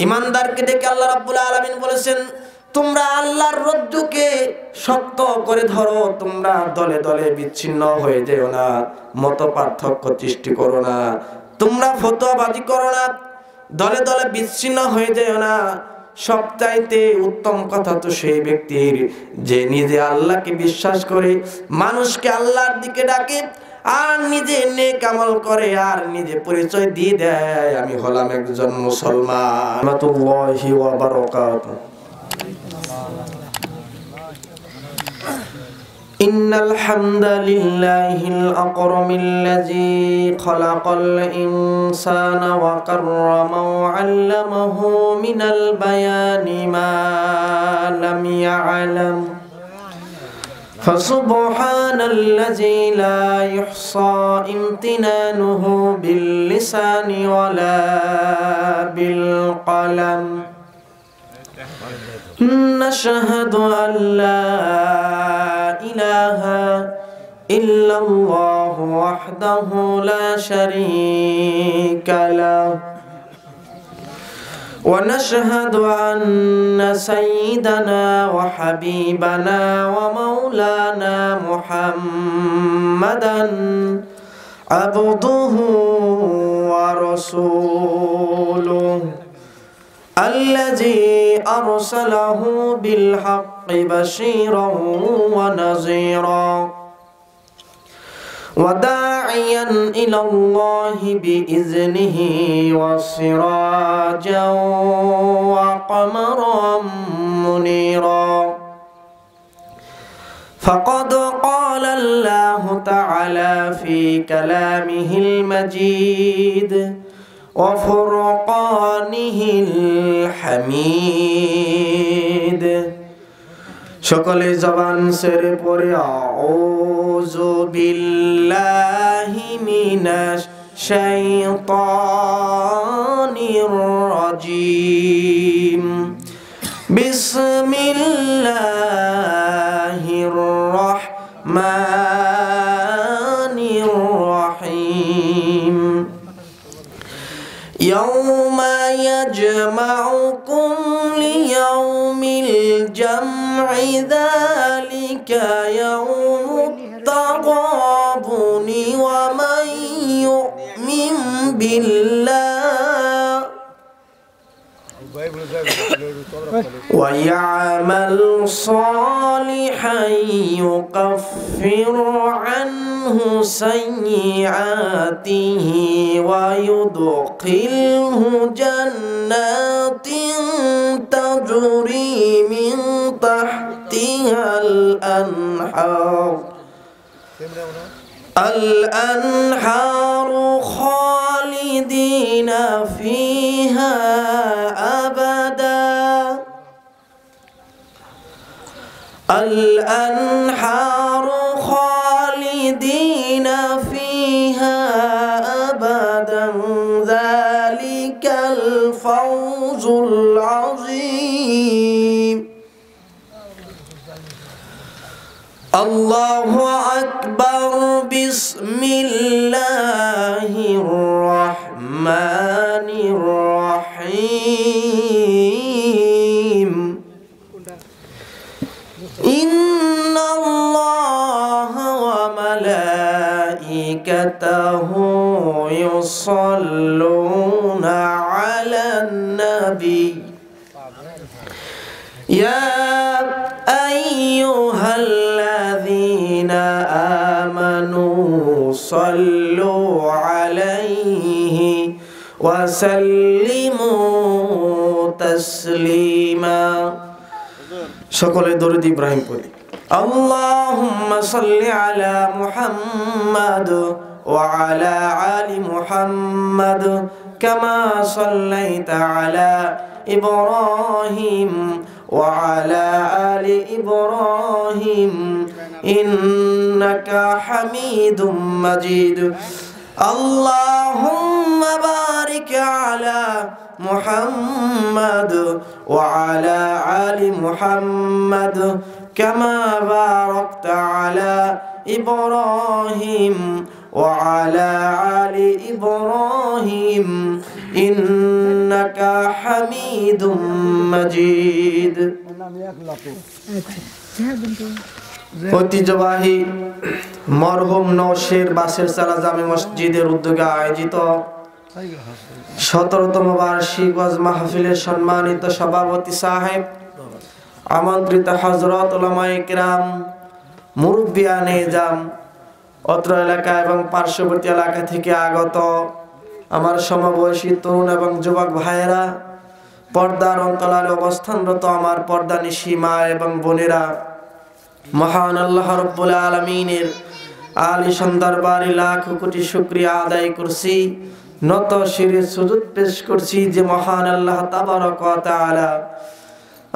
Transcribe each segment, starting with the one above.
ইমানদারকে ডেকে আল্লাহ রাব্বুল আলামিন বলেছেন, তোমরা আল্লাহর রজ্জুকে শক্ত করে ধরো, তোমরা দলে দলে বিচ্ছিন্ন হয়ে যেও না, মত পার্থক্য সৃষ্টি করো না, তোমরা ফতোয়াবাজি করো না, দলে দলে বিচ্ছিন্ন হয়ে যেও না। সবচাইতে উত্তম কথা তো সেই ব্যক্তির যে নিজে আল্লাহকে বিশ্বাস করে, মানুষকে আল্লাহর দিকে ডাকে, আর নিজে নেক আমল করে, আর নিজে পরিচয় দিয়ে দেয় আমি হলাম একজন মুসলমান। রাহমাতুল্লাহি ওয়া বারাকাতুহু। ইন্নাল হামদালিল্লাহিল আকরামিল্লাযী খালাকাল ইনসানা ওয়া কাররামাহু ওয়া 'আল্লামাহু মিনাল বায়ানি মা লাম ইয়া'লাম। ফাসুবহানাল্লাযী লা ইহসা ইমতিনানুহু বিল লিসানি ওয়ালা বিল কলম। নাশহাদু আল্লা ইলাহা ইল্লাল্লাহু ওয়াহদাহু লা শারীকা লাহু ওয়া নাশহাদু আন্না সাইয়্যিদানা ওয়া হাবিবানা ওয়া মাওলানা মুহাম্মাদান আবদুহু ওয়া রাসূলুহু الذي أرسله بالحق بشيرا ونذيرا وداعيا إلى الله بإذنه وسراجا وقمرا منيرا. فقد قال الله تعالى في كلامه المجيد وفرقانه الحميد. সকলে জবান ছেড়ে পড়ে আউযু বিল্লাহি মিনাশ শাইতানির রাজিম। বিসমিল্লাহির রাহমানির রাহিম। يوم يجمعكم ليوم الجمع ذلك يوم التغابن ومن يؤمن بالله ويعمل صالحا يكفر عنه سيئاته ويدخله جنات تجري من تحتها الأنهار خالدين فيها أبدا. الأنهار خالدين فيها أبدا ذلك الفوز العظيم. الله أكبر. بسم الله الرحمن الرحيم. إن الله وملائكته يصلون على النبي يا أيها الذين آمنوا صلوا عليه وسلموا تسليما. সকলে দরুদ ইব্রাহিম পড়ি। আল্লাহুম্মা সাল্লি আলা মুহাম্মাদ ওয়া আলা আলি মুহাম্মাদ কামা সাল্লাইতা আলা ইব্রাহিম ওয়া আলা আলি ইব্রাহিম ইন্নাকা হামিদুম মাজিদ। আল্লাহুম্মা বারিক আলা মুহাম্মাদ ওয়া আলা আলি মুহাম্মাদ কামা বারাকতা আলা ইব্রাহিম ওয়া আলা আলি ইব্রাহিম ইন্নাকা হামিদুম মাজিদ। ঐতিহ্যবাহী মরহুম নওশের বাসের চালা জামে মসজিদের উদ্যোগে আয়োজিত 17তম বার্ষিক ওয়াজ মাহফিলের সম্মানিত সভাপতি সাহেব, আমন্ত্রিত হযরত উলামায়ে কিরাম, মুরব্বিয়ানে জাম, অত্র এলাকা এবং পার্শ্ববর্তী এলাকা থেকে আগত আমার সমবয়সী তরুণ এবং যুবক ভাইয়েরা, পর্দার অন্তরালে অবস্থানরত আমার পর্দানিশী মা এবং বোনেরা, মহান আল্লাহ রাব্বুল আলামিনের আলিশান দরবারে লাখ কোটি শুকরিয়া আদায় করছি, নত শিরে সুজুদ পেশ করছি যে মহান আল্লাহ তাবারক ওয়া তাআলা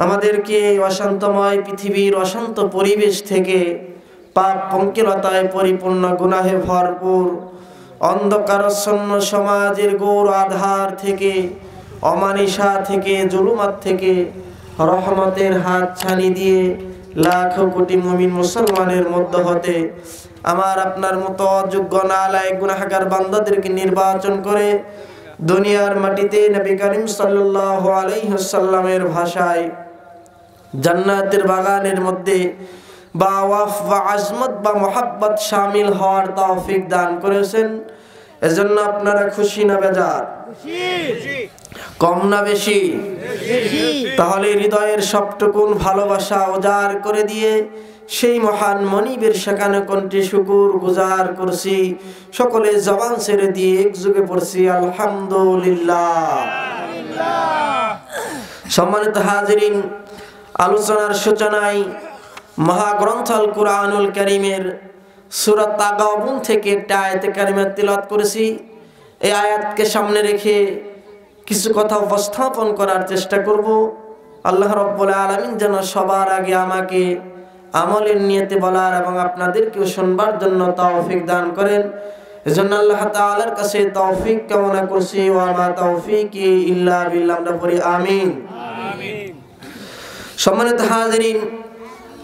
আমাদেরকে অশান্তময় পৃথিবীর অশান্ত পরিবেশ থেকে, পাপ পঙ্কিলতায় পরিপূর্ণ গুনাহে ভরপুর অন্ধকারাচ্ছন্ন সমাজের ঘোর আধার থেকে, অমানিসা থেকে, জুলুমাত থেকে রহমতের হাত ছানি দিয়ে লাখ কোটি মুমিন মুসলমানের মধ্য হতে আমার আপনার মতো অযোগ্য নালায়েক গুনাহগার বান্দাদেরকে নির্বাচন করে দুনিয়ার মাটিতে নবী করিম সাল্লাল্লাহু আলাইহি ওয়াসাল্লামের ভাষায় জান্নাতের বাগানের মধ্যে বা ওয়াফ বা আজমত বা মুহাব্বত শামিল হওয়ার তৌফিক দান করেছেন। এজন্য আপনারা খুশি না বেজার? কম না বেশি? তাহলে হৃদয়ের সবটুকুন ভালোবাসা উজাড় করে দিয়ে সেই মহান মনিবের সেখানে কণ্ঠে শুকুর গুজার করছি, সকলে জবান ছেড়ে দিয়ে একযোগে পড়ছি আলহামদুলিল্লাহ। সম্মানিত হাজিরিন, আলোচনার সূচনায় মহাগ্রন্থ আল কুরআনুল কারীমের সূরা তাগাবুন থেকে একটা আয়াতে কারিমা তিলাওয়াত করেছি। এই আয়াতকে সামনে রেখে কিছু কথা উপস্থাপন করার চেষ্টা করব। আল্লাহ রাব্বুল আলামিন যেন সবার আগে আমাকে আমলের নিয়তে বলার এবং আপনাদেরকেও শুনবার জন্য তৌফিক দান করেন। এজন্য আল্লাহ তাআলার কাছে তৌফিক কামনা করছি। ওয়া মা তৌফিকি ইল্লা বিল্লাহ। আমরা পড়ি আমিন। আমিন। সম্মানিত হাজিরিন,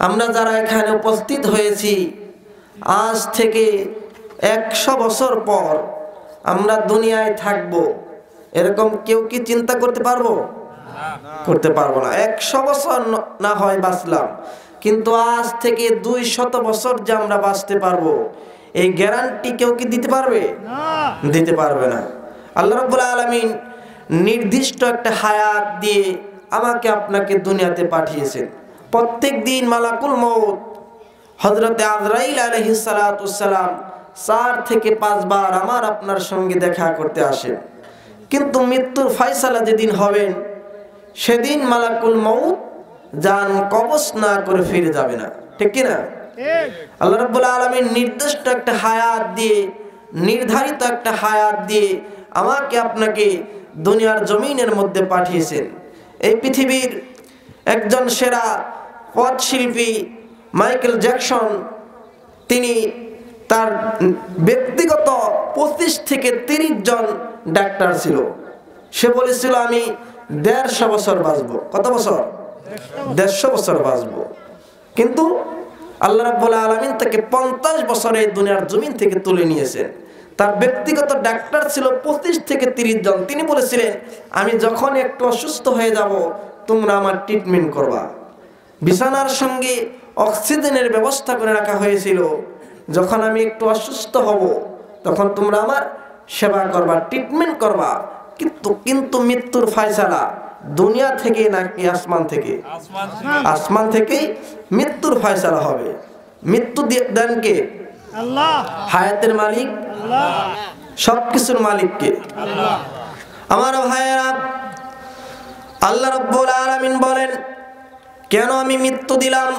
আমরা যারা এখানে উপস্থিত হয়েছি, আজ থেকে 100 বছর পর আমরা দুনিয়ায় থাকব, এরকম কেউ কি চিন্তা করতে পারবো? করতে পারবো না। 100 বছর না হয় বাঁচলাম, কিন্তু আজ থেকে 200 বছর যে আমরা বাঁচতে পারবো, এই গ্যারান্টি কেউ কি দিতে পারবে? দিতে পারবে না। আল্লাহ রাব্বুল আলামিন নির্দিষ্ট একটা হায়াত দিয়ে আমাকে আপনাকে দুনিয়াতে পাঠিয়েছেন। প্রত্যেক দিন মালাকুল মউত হযরতে আজরাইল আলাইহিস সালাতুস সালাম 4 থেকে 5 বার আমার আপনার সঙ্গে দেখা করতে আসেন, কিন্তু মৃত্যুর ফয়সালা যেদিন হবেন সেদিন মালাকুল মউত জান কবজ না করে ফিরে যাবে না। ঠিক কি না? আল্লাহ রাব্বুল আলামিন নির্দিষ্ট একটা হায়াত দিয়ে, নির্ধারিত একটা হায়াত দিয়ে আমাকে আপনাকে দুনিয়ার জমিনের মধ্যে পাঠিয়েছেন। এই পৃথিবীর একজন সেরা পথশিল্পী মাইকেল জ্যাকসন, তিনি তার ব্যক্তিগত 25 থেকে 30 জন ডাক্তার ছিল। সে বলেছিল আমি 150 বছর বাঁচবো। কত বছর? 150 বছর বাঁচবো। কিন্তু আল্লাহ রাব্বুল আলামিন তাকে 50 বছরে দুনিয়ার জমিন থেকে তুলে নিয়েছেন। তার ব্যক্তিগত ডাক্তার ছিল 25 থেকে 30 জন। তিনি বলেছিলেন আমি যখন একটু অসুস্থ হয়ে যাব তোমরা আমার ট্রিটমেন্ট করবা। বিছানার সঙ্গে অক্সিজেনের ব্যবস্থা করে রাখা হয়েছিল। যখন আমি একটু অসুস্থ হব তখন তোমরা আমার সেবা করবা, ট্রিটমেন্ট করবা। কিন্তু মৃত্যুর ফয়সালা দুনিয়া থেকে নাকি আসমান থেকে? আসমান থেকেই মৃত্যুর ফয়সালা হবে। মৃত্যু দেন কে? আল্লাহ। হায়াতের মালিক আল্লাহ, সবকিছুর মালিক কে? আল্লাহ। আমার ভাইয়েরা, আল্লাহ রাব্বুল আলামিন বলেন কেন আমি মৃত্যু দিলাম,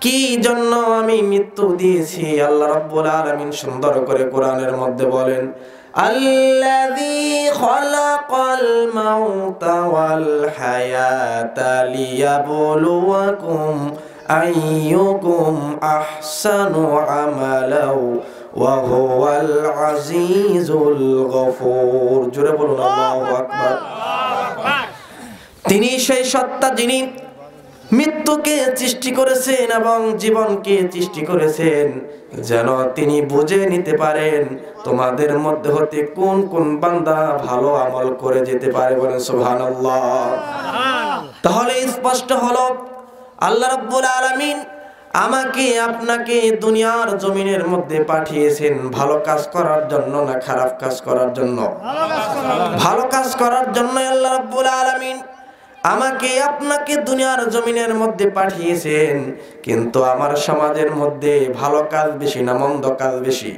কি জন্য আমি মৃত্যু দিয়েছি। আল্লাহ রাব্বুল আলামিন সুন্দর করে কোরআনের মধ্যে বলেন আল্লাযী খালাকাল মাউতা ওয়াল হায়াতা লিয়াবলুয়াকুম আইয়ুকুম আহসানু আমালাও ওয়া হুয়াল আজিজুল গফুর। জোরে বলুন আল্লাহু আকবার। তিনি সেই সত্তা যিনি মৃত্যুকে সৃষ্টি করেছেন এবং জীবনকে সৃষ্টি করেছেন যেন তিনি বুঝে নিতে পারেন তোমাদের মধ্যে হতে কোন কোন বান্দা ভালো আমল করে যেতে পারে। বলেন সুবহানাল্লাহ। তাহলে স্পষ্ট হলো আল্লাহ রাব্বুল আলামিন আমাকে আপনাকে দুনিয়ার জমিনের মধ্যে পাঠিয়েছেন ভালো কাজ করার জন্য না খারাপ কাজ করার জন্য? ভালো কাজ করার জন্য আল্লাহ রাব্বুল আলামিন আমাকে আপনাকে দুনিয়ার জমিনের মধ্যে পাঠিয়েছেন। কিন্তু আমার সমাজের মধ্যে ভালো কাজ বেশি না মন্দ কাজ বেশি?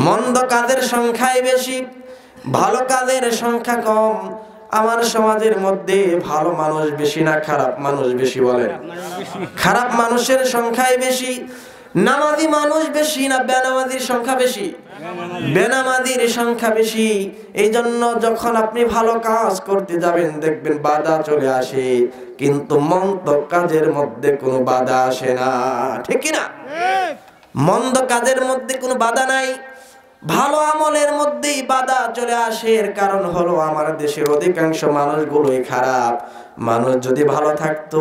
মন্দ কাজের সংখ্যাই বেশি, ভালো কাজের সংখ্যা কম। আমার সমাজের মধ্যে ভালো মানুষ বেশি না খারাপ মানুষ বেশি? বলেন। খারাপ মানুষের সংখ্যাই বেশি। নামাজি মানুষ বেশি না বেনামাজির সংখ্যা বেশি? বেনামাজির সংখ্যা বেশি। এই জন্য যখন আপনি ভালো কাজ করতে যাবেন দেখবেন বাধা চলে আসে, কিন্তু মন্দ কাজের মধ্যে কোনো বাধা আসে না। ঠিক কি না? মন্দ কাজের মধ্যে কোনো বাধা নাই, ভালো আমলের মধ্যেই বাধা চলে আসে। এর কারণ হলো আমার দেশের অধিকাংশ মানুষগুলোই খারাপ। মানুষ যদি ভালো থাকতো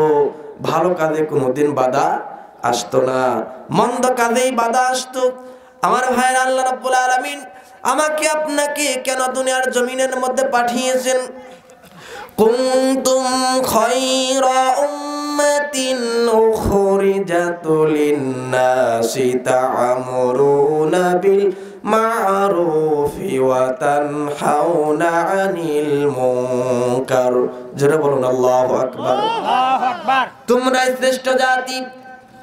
ভালো কাজে কোনোদিন বাধা আসতো না, মন্দ কাজেই বাধা আসতো। আমার ভাইয়ের, আল্লাহ রাব্বুল আলামিন আমাকে আপনাকে কেন দুনিয়ার জমিনের মধ্যে পাঠিয়েছেন? কুনতুম খায়রা উম্মাতিন উখরিজাত লিন-নাসি তা'মুরুনা বিল মা'রুফি ওয়া তানহাউনা আনিল মুনকার। জোরে বলুন আল্লাহু আকবার। আল্লাহু আকবার। তোমরা শ্রেষ্ঠ জাতি,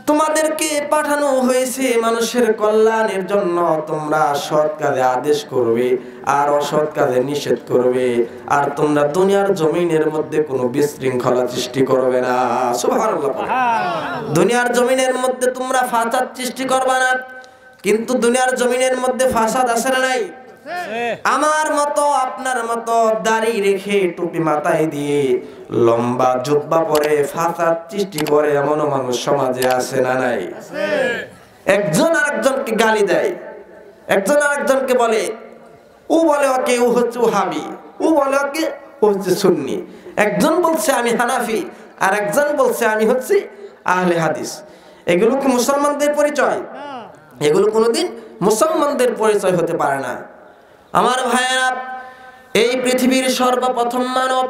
তোমাদেরকে পাঠানো হয়েছে মানুষের কল্যাণের জন্য। তোমরা সৎ কাজে আদেশ করবে আর অসৎ কাজে নিষেধ করবে, আর তোমরা দুনিয়ার জমিনের মধ্যে কোনো বিশৃঙ্খলা সৃষ্টি করবে না। সুবহানাল্লাহ। দুনিয়ার জমিনের মধ্যে তোমরা ফাসাদ সৃষ্টি করবে না। কিন্তু দুনিয়ার জমিনের মধ্যে ফাসাদ আছে না নাই? আমার মতো আপনার মতো দাড়ি রেখে টুপি মাথায় দিয়ে লম্বা জুব্বা পরে ফাসাদ সৃষ্টি করে এমন মানুষ সমাজে আছে না নাই? একজন আরেকজনকে গালি দেয়, একজন আরেকজনকে বলে, ও বলে ওকে ও হচ্ছে ওহাবি, ও বলে ওকে ও হচ্ছে সুন্নি। একজন বলছে আমি হানাফি আর একজন বলছে আমি হচ্ছে আহলে হাদিস। এগুলো কি মুসলমানদের পরিচয়? এগুলো কোনোদিন মুসলমানদের পরিচয় হতে পারে না। আমার ভাইয়েরা, এই পৃথিবীর সর্বপ্রথম মানব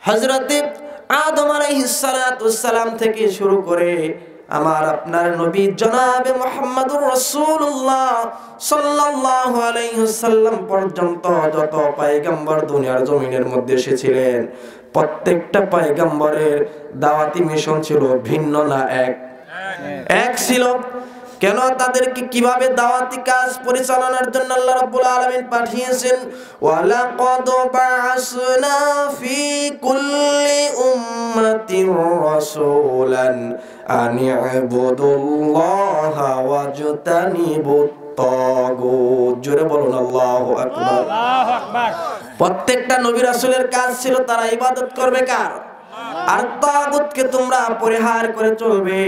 হযরতে আদম আলাইহিস সালাম থেকে শুরু করে আমার আপনার নবী জনাবে মুহাম্মদুর রাসূলুল্লাহ সাল্লাল্লাহু আলাইহি ওয়াসাল্লাম পর্যন্ত যত পয়গম্বর দুনিয়ার জমিনের মধ্যে এসেছিলেন, প্রত্যেকটা পয়গম্বরের দাওয়াতি মিশন ছিল ভিন্ন না এক ছিল। কেন? তাদেরকে কিভাবে দাওয়াতি কাজ পরিচালনার জন্য আল্লাহ রাব্বুল আলামিন পাঠিয়েছেন। ওয়ালাকাদ বা'আসনা ফি কুল্লি উম্মাতির রাসূলান আন ইবুদুল্লাহা ওয়াজতানিবুত তাগুত। জোরে বলুন আল্লাহু আকবার। আল্লাহু আকবার। প্রত্যেকটা নবী রাসূলের কাজ ছিল তারা ইবাদত করবে কার? আর তাগুতকে তোমরা পরিহার করে চলবে।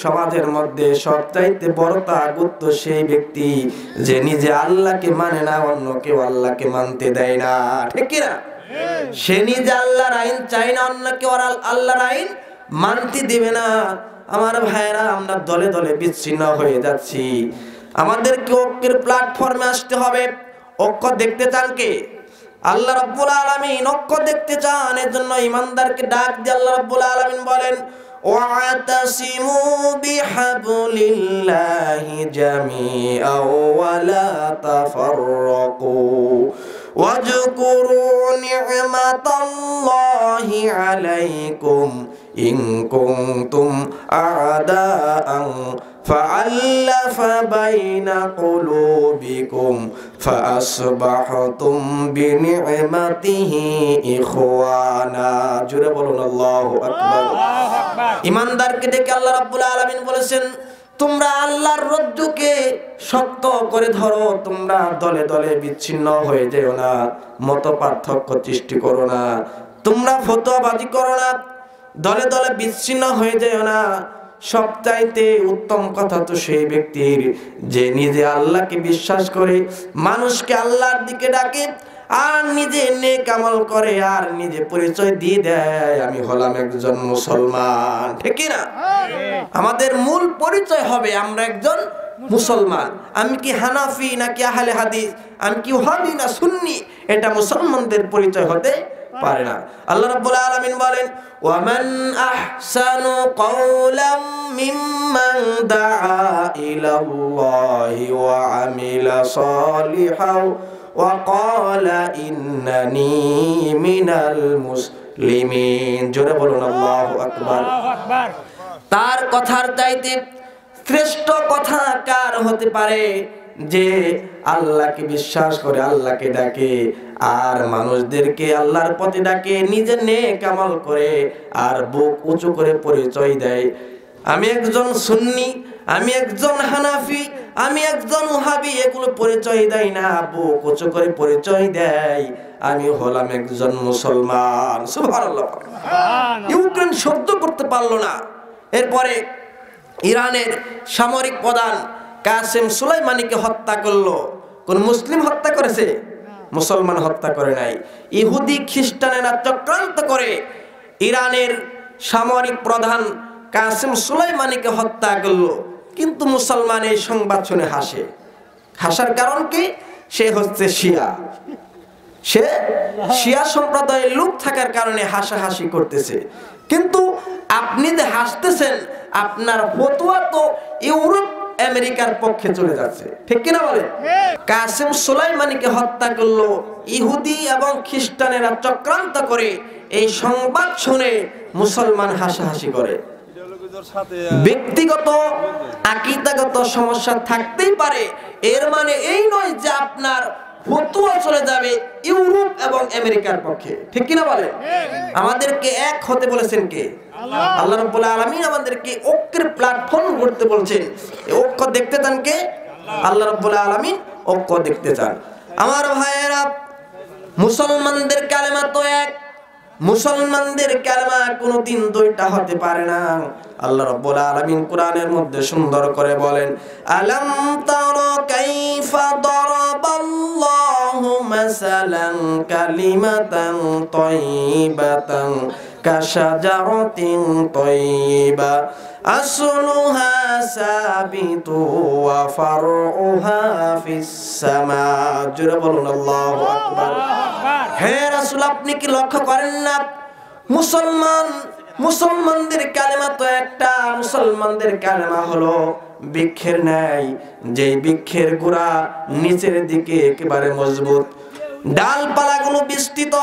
সমাজের মধ্যে সবচাইতে বড় তাগুত তো সেই ব্যক্তি যে নিজে আল্লাহকে মানে না, অন্য কেউ আল্লাহকে মানতে দেয় না। ঠিক কি না? সে নিজে আল্লাহর আইন চায় না, অন্য কেউ আল্লাহর আইন মানতে দিবে না। আমার ভাইয়েরা, আমরা দলে দলে বিচ্ছিন্ন হয়ে যাচ্ছি। আমাদেরকে ঐক্যের প্ল্যাটফর্মে আসতে হবে। ঐক্য দেখতে চান কে? আল্লাহ রাব্বুল আলামিন ঐক্য দেখতে চান। এজন্য ঈমানদারকে ডাক দিয়ে আল্লাহ রাব্বুল আলামিন বলেন, ওয়াতাসিমু বিহাবলিল্লাহি জামিআন ওয়া লা তাফাররাকু ওয়াজকুরু নি'মাতাল্লাহি আলাইকুম ইন কুনতুম আ'দাআন ফাআল্লাফা বাইনা কুলুবিকুম ফাআসবাহতুম বিনি'মাতিহি ইখওয়ানা। জোরে বলুন আল্লাহু আকবার। ঈমানদারকে ডেকে আল্লাহ রাব্বুল আলামিন বলেছেন, তোমরা আল্লাহর রজ্জুকে শক্ত করে ধরো, তোমরা দলে দলে বিচ্ছিন্ন হয়ে যেও না, মত পার্থক্য সৃষ্টি করো না, তোমরা ফতোয়াবাজি করো না, দলে দলে বিচ্ছিন্ন হয়ে যেও না। সবচাইতে উত্তম কথা তো সেই ব্যক্তির যে নিজে আল্লাহকে বিশ্বাস করে মানুষকে আল্লাহর দিকে ডাকে আর নিজে নেক আমল করে আর নিজে পরিচয় দিয়ে দেয় আমি হলাম একজন মুসলমান, ঠিক কি না? আমাদের মূল পরিচয় হবে আমরা একজন মুসলমান। আমি কি হানাফি নাকি আহলে হাদিস, আমি কি ওয়াহাবি না সুন্নি, এটা মুসলমানদের পরিচয় হতে পারে না। আল্লাহ রাব্বুল আলামিন বলেন, ওয়ামান আহসানু কাওলাম মিম্মান দাআ ইলাল্লাহি ওয়া আমিলা সালিহাও ওয়া ক্বালা ইন্নানি মিনাল মুসলিমিন। জোরে বলুন আল্লাহু আকবার। তার কথার চাইতে শ্রেষ্ঠ কথা কার হতে পারে যে আল্লাহকে বিশ্বাস করে, আল্লাহকে ডাকে আর মানুষদেরকে আল্লাহর পথে ডাকে, নিজে নেক আমল করে আর বুক উঁচু করে পরিচয় দেয় আমি একজন সুন্নি, আমি একজন হানাফি, আমি একজন ওয়াহাবি, এগুলো পরিচয় দেয় না, বুক উঁচু করে পরিচয় দেয় আমি হলাম একজন মুসলমান। সুবহানাল্লাহ। ইউক্রেন সহ্য করতে পারলো না। এরপরে ইরানের সামরিক প্রধান কাসেম সুলাইমানিকে হত্যা করলো। কোন মুসলিম হত্যা করেছে? মুসলমান হত্যা করে নাই। ইহুদি খ্রিস্টানেরা চক্রান্ত করে ইরানের সামরিক প্রধান কাসেম সুলাইমানিকে হত্যা করলো, কিন্তু মুসলমান এই সংবাদ শুনে হাসে। হাসার কারণ কি? সে হচ্ছে শিয়া, সে শিয়া সম্প্রদায়ের লোক থাকার কারণে হাসাহাসি করতেছে। কিন্তু আপনি যে হাসতেছেন, আপনার ফতোয়া তো ইউরোপ আমেরিকার পক্ষে চলে যাচ্ছে, ঠিক কিনা বলে? কাসেম সুলাইমানিকে হত্যা করলো ইহুদি এবং খ্রিস্টানেরা চক্রান্ত করে, এই সংবাদ শুনে মুসলমান হাসাহাসি করে। ব্যক্তিগত আকীদাগত সমস্যা থাকতেই পারে, এর মানে এই নয় যে আপনার ফতোয়া চলে যাবে ইউরোপ এবং আমেরিকার পক্ষে, ঠিক কিনা বলে? আমাদেরকে এক হতে বলেছেন কে? আল্লাহ রাব্বুল আলামিন আমাদেরকে ঐক্যের প্ল্যাটফর্ম গড়তে বলছেন। এই ঐক্য দেখতে চান কে? আল্লাহ রাব্বুল আলামিন ঐক্য দেখতে চান। আমার ভাইয়েরা, মুসলমানদের কালেমা তো এক, মুসলমানদের কালেমা কোনোদিন দুইটা হতে পারে না। আল্লাহ রাব্বুল আলামিন কোরআনের মধ্যে সুন্দর করে বলেন, আলাম তারা কাইফা দারাবাল্লাহু মাসালান কালিমাতান তাইয়িবাতান কাশাজারাতিন তাইয়িবা আসলুহা সাবিতু ওয়া ফারউহা ফিস সামা। জোরে বলুন আল্লাহু আকবার। হে রাসূল, আপনি কি লক্ষ্য করেন না মুসলমানদের কালেমা তো একটা। মুসলমানদের কালেমা হলো বৃক্ষের ন্যায়, যেই বৃক্ষের গোড়া নিচের দিকে একেবারে মজবুত, ডালপালাগুলো বিস্তৃত।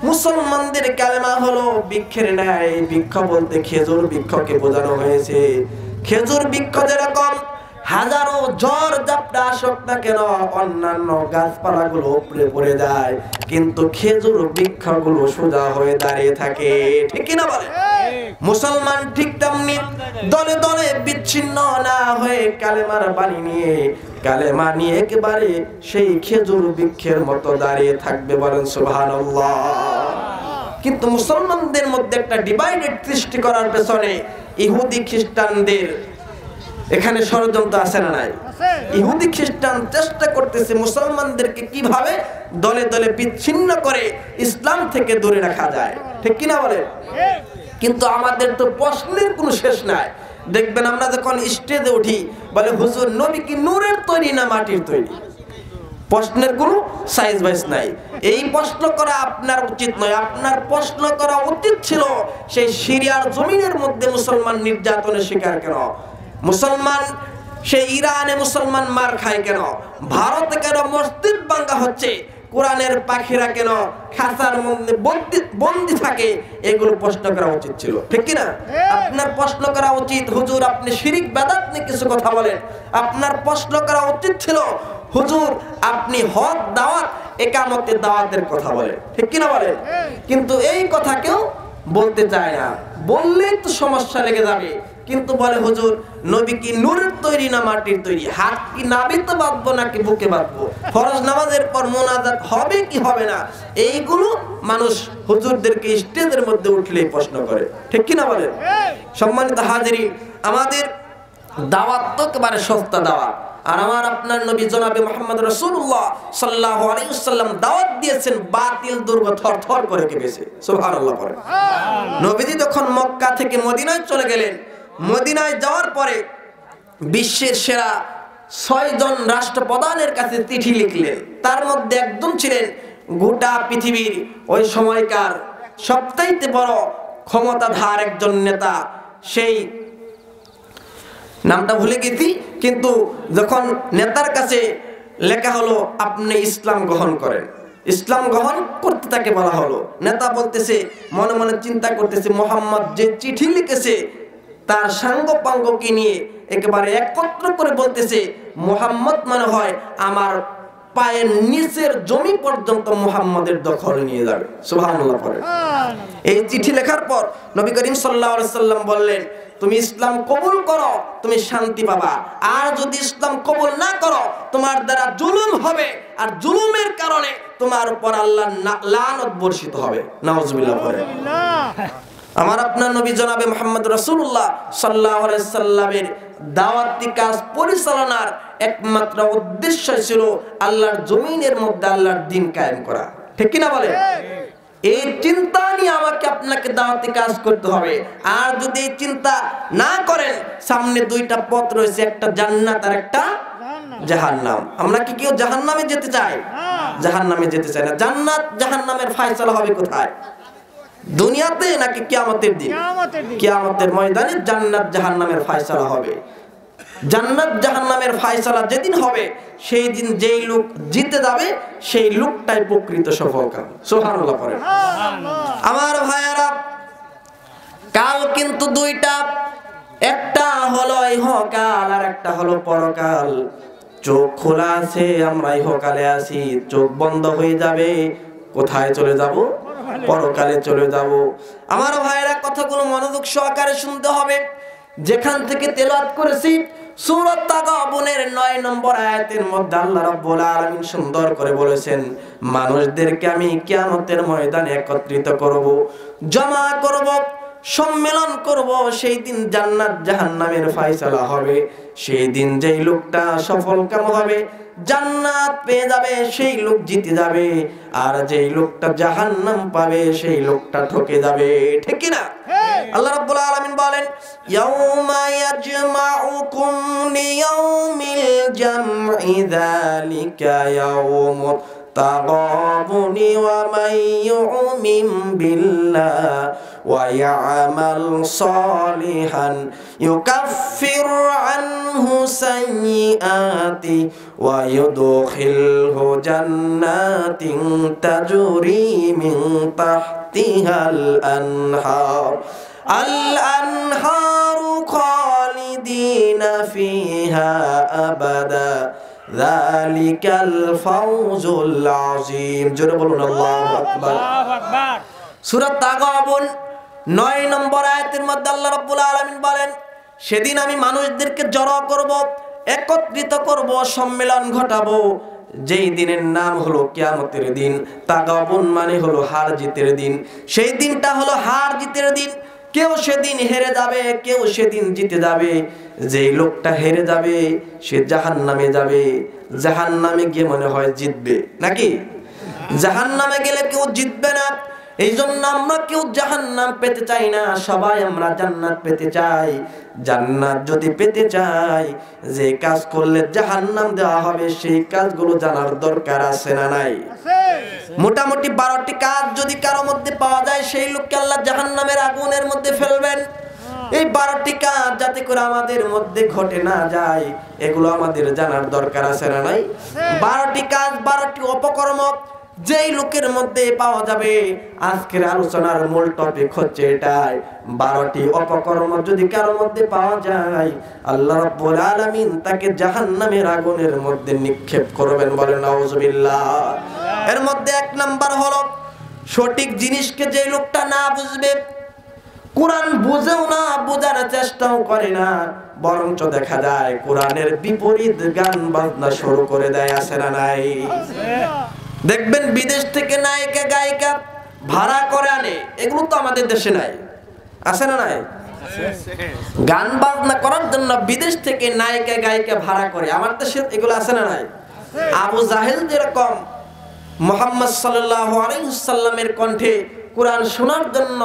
মুসলমানদের কালেমা হলো বৃক্ষের ন্যায়। বৃক্ষ বলতে খেজুর বৃক্ষকে বোঝানো হয়েছে। খেজুর বৃক্ষ যেরকম হাজারো ঝড় ঝাপটা আসুক না কেন অন্যান্য গাছপালাগুলো উপড়ে পড়ে যায়, কিন্তু খেজুর বৃক্ষগুলো সোজা হয়ে দাঁড়িয়ে থাকে, ঠিক কিনা বলে? মুসলমান ঠিক তেমনি দলে দলে বিচ্ছিন্ন না হয়ে কালেমার বাণী নিয়ে, কালেমা নিয়ে একেবারে সেই খেজুর বৃক্ষের মতো দাঁড়িয়ে থাকবে, বলেন সুবহানাল্লাহ। কিন্তু মুসলমানদের মধ্যে একটা ডিভাইডেড সৃষ্টি করার পেছনে ইহুদি খ্রিস্টানদের এখানে ষড়যন্ত্র আছে না নাই? ইহুদি খ্রিস্টান চেষ্টা করতেছে মুসলমানদেরকে কিভাবে দলে দলে বিচ্ছিন্ন করে ইসলাম থেকে দূরে রাখা যায়, ঠিক কিনা বলে? কিন্তু আমাদের তো প্রশ্নের কোনো শেষ নাই। দেখবেন আমরা যখন স্টেজে উঠি, বলে হুজুর নবী কি নূরের তৈরি না মাটির তৈরি? প্রশ্নের কোনো সাইজ বাইজ নাই। এই প্রশ্ন করা আপনার উচিত নয়। আপনার প্রশ্ন করা উচিত ছিল সেই সিরিয়ার জমিনের মধ্যে মুসলমান নির্যাতনের শিকার কেন? মুসলমান সেই ইরানে মুসলমান মার খায় কেন? ভারতে কেন মসজিদ ভাঙা হচ্ছে? কোরআনের পাখিরা কেন খাঁচার মধ্যে বন্দি থাকে? এগুলো প্রশ্ন করা উচিত ছিল, ঠিক কিনা? আপনার প্রশ্ন করা উচিত, হুজুর আপনি শিরিক বেদাত নিয়ে কিছু কথা বলেন। আপনার প্রশ্ন করা উচিত ছিল, হুজুর আপনি হক দাওয়াত একামতের দাওয়াতের কথা বলেন, ঠিক কিনা বলেন? কিন্তু এই কথা কেউ বলতে চায় না। বললেই তো সমস্যা লেগে যাবে। কিন্তু বলে হুজুর নবী কি নূরের তৈরি না মাটির তৈরি? হাত কি নাভিতে বাঁধবো নাকি বুকে বাঁধবো? ফরজ নামাজের পর মোনাজাত হবে কি হবে না? এইগুলো মানুষ হুজুরদেরকে স্টেজের মধ্যে উঠলেই প্রশ্ন করে, ঠিক কিনা বলেন? সম্মানিত হাজিরিন, আমাদের দাওয়াত তো একেবারে সস্তা দাওয়াত। আর আমার আপনার নবী জনাবে মুহাম্মদ রাসূলুল্লাহ সাল্লাল্লাহু আলাইহি ওয়াসাল্লাম দাওয়াত দিয়েছেন, বাতিল দুর্গ থরথর করে কেঁপেছে। সুবহানাল্লাহ পড়ে। নবীজি যখন মক্কা থেকে মদিনায় চলে গেলেন, মদিনায় যাওয়ার পরে বিশ্বের সেরা 6 জন রাষ্ট্রপ্রধানের কাছে চিঠি লিখলেন। তার মধ্যে একজন ছিলেন গোটা পৃথিবীর ওই সময়কার সবচাইতে বড় ক্ষমতাধর একজন নেতা, সেই নামটা ভুলে গেছি, কিন্তু যখন নেতার কাছে লেখা হলো আপনি ইসলাম গ্রহণ করেন, ইসলাম গ্রহণ করতে তাকে বলা হলো। নেতা বলতেছে, মনে মনে চিন্তা করতেছে, মোহাম্মদ যে চিঠি লিখেছে তার সাঙ্গপাঙ্গকে নিয়ে একেবারে একত্র করে বলতেছে, মোহাম্মদ মনে হয় আমার পায়ের নিচের জমি পর্যন্ত মুহাম্মাদের দখলে নিয়ে যাবে। সুবহানাল্লাহ পড়ে। এই চিঠি লেখার পর নবী করিম সাল্লাল্লাহু আলাইহি সাল্লাম বললেন, তুমি ইসলাম কবুল করো, তুমি শান্তি পাবা, আর যদি ইসলাম কবুল না করো তোমার দ্বারা জুলুম হবে, আর জুলুমের কারণে তোমার উপর আল্লাহর লানত বর্ষিত হবে। নাউজুবিল্লাহ পড়ে। আমার আপনার নবী জনাবে মুহাম্মদ রাসূলুল্লাহ সাল্লাল্লাহু আলাইহি সাল্লামের দাওয়াতি কাজ পরিচালনার একমাত্র উদ্দেশ্য ছিল আল্লাহর জমিনের মধ্যে আল্লাহর দ্বীন কায়েম করা। ঠিক কি না বলে? এই চিন্তা নিয়ে আমাকে আপনাকে দাওয়াতি কাজ করতে হবে। আর যদি এই চিন্তা না করেন, সামনে দুইটা পথ রয়েছে, একটা জান্নাত আর একটা জাহান্নাম। আমরা কি কেউ জাহান্নামে যেতে চাই? জাহান্নামে যেতে চাই না। জান্নাত জাহান্নামের ফয়সালা হবে কোথায়? দুনিয়াতে নাকি কিয়ামতের দিন? কিয়ামতের ময়দানে জান্নাত জাহান্নামের ফয়সালা হবে। জান্নাত জাহান্নামের ফয়সালা যেদিন হবে, সেই দিন যেই লোক জিতে যাবে সেই লোকটাই প্রকৃত সফলকাম। সুবহানাল্লাহ পড়েন। আমার ভাইয়েরা, কাল কিন্তু দুইটা, একটা হলো ইহকাল আর একটা হলো পরকাল। চোখ খোলা আছে, আমরা ইহকালে আছি, চোখ বন্ধ হয়ে যাবে, কোথায় চলে যাব? পরকালে চলে যাব। আমার ভাইয়েরা, কথাগুলো মনোযোগ সহকারে শুনতে হবে। যেখান থেকে তেলাওয়াত করেছি সূরা তাগাবুনের 9 নম্বর আয়াতের মধ্যে আল্লাহ রাব্বুল আলামিন সুন্দর করে বলেছেন, মানুষদেরকে আমি কিয়ামতের ময়দানে একত্রিত করব, জমা করব, সম্মেলন করব। সেই দিন জান্নাত জাহান্নামের ফয়সালা হবে। সেই দিন যেই লোকটা সফলকাম হবে, জান্নাত পেয়ে যাবে, সেই লোক জিতে যাবে, আর যেই লোকটা জাহান্নাম পাবে সেই লোকটা ঠকে যাবে। ঠিক কি না? আল্লাহ রাব্বুল আলামিন বলেন, ইয়াউমা ইয়াজমাউকুম লিয়াউমিল জামঈ যালিকা ইয়াউমুত তাগাবুনি ওয়া মান ইউমিন বিল্লাহ ওয়া ইয়ামাল সালিহান ইউকাফির আনহু সাইয়্যাতি ওয়া ইউদখিলহু জান্নাতিন তাজরি মিন তাহতিহাল আনহার আল-আনহারু খালিদিনা ফিহা আবাদা যালিকাল ফাওজুল আযীম। জোরে বলুন আল্লাহু আকবার। সূরা তাগাবুন 9 নম্বর আয়াতের মধ্যে আল্লাহ রাব্বুল আলামিন বলেন, সেদিন আমি মানুষদেরকে জড়ো করব, একত্রিত করব, সম্মেলন ঘটাবো। যেই দিনের নাম হলো কিয়ামতের দিন। তাগাবুন মানে হলো হার জিতের দিন। সেই দিনটা হলো হার জিতের দিন। কেউ সেদিন হেরে যাবে, কেউ সেদিন জিতে যাবে। যেই লোকটা হেরে যাবে সে জাহান্নামে যাবে। জাহান্নামে গিয়ে মনে হয় জিতবে, নাকি? জাহান্নামে গেলে কেউ জিতবে না। এই জন্য আমরা কেউ জাহান্নাম পেতে চাই না, সবাই আমরা জান্নাত পেতে চাই। জান্নাত যদি পেতে চাই, যে কাজ করলে জাহান্নাম দেওয়া হবে সেই কাজগুলো জানার দরকার আছে না নাই? মোটামুটি 12টি কাজ যদি কারো মধ্যে পাওয়া যায়, সেই লোককে আল্লাহ জাহান্নামের আগুনের মধ্যে ফেলবেন। এই 12টি কাজ যাতে করে আমাদের মধ্যে ঘটে না যায়, এগুলো আমাদের জানার দরকার আছে না নাই? 12টি কাজ, 12টি অপকর্ম যেই লোকের মধ্যে পাওয়া যাবে। আজকের আলোচনার মূল টপিক হচ্ছে এটাই, 12টি অপকর্ম যদি কারোর মধ্যে পাওয়া যায়, আল্লাহ রাব্বুল আলামিন তাকে জাহান্নামের আগুনের মধ্যে নিক্ষেপ করবেন। বলেন নাউজুবিল্লাহ। এর মধ্যে 1 নাম্বার হলো, সঠিক জিনিসকে যে লোকটা না বুঝবে, কোরআন বুঝেও না, বোঝার চেষ্টাও করে না, বরঞ্চ দেখা যায় কোরআনের বিপরীত গান বাজনা শুরু করে দেয়। আছে না নাই? দেখবেন বিদেশ থেকে নায়িকা গায়িকা ভাড়া করে আনে, এগুলো তো আমাদের দেশে নাই। আছে না নাই? গান বাজনা করার জন্য বিদেশ থেকে নায়িকা গায়িকা ভাড়া করে। আমার দেশে এগুলো আছে না নাই? আবু জাহেল যেরকম মুহাম্মদ সাল্লাল্লাহু আলাইহি ওয়াসাল্লামের কণ্ঠে কোরআন শোনার জন্য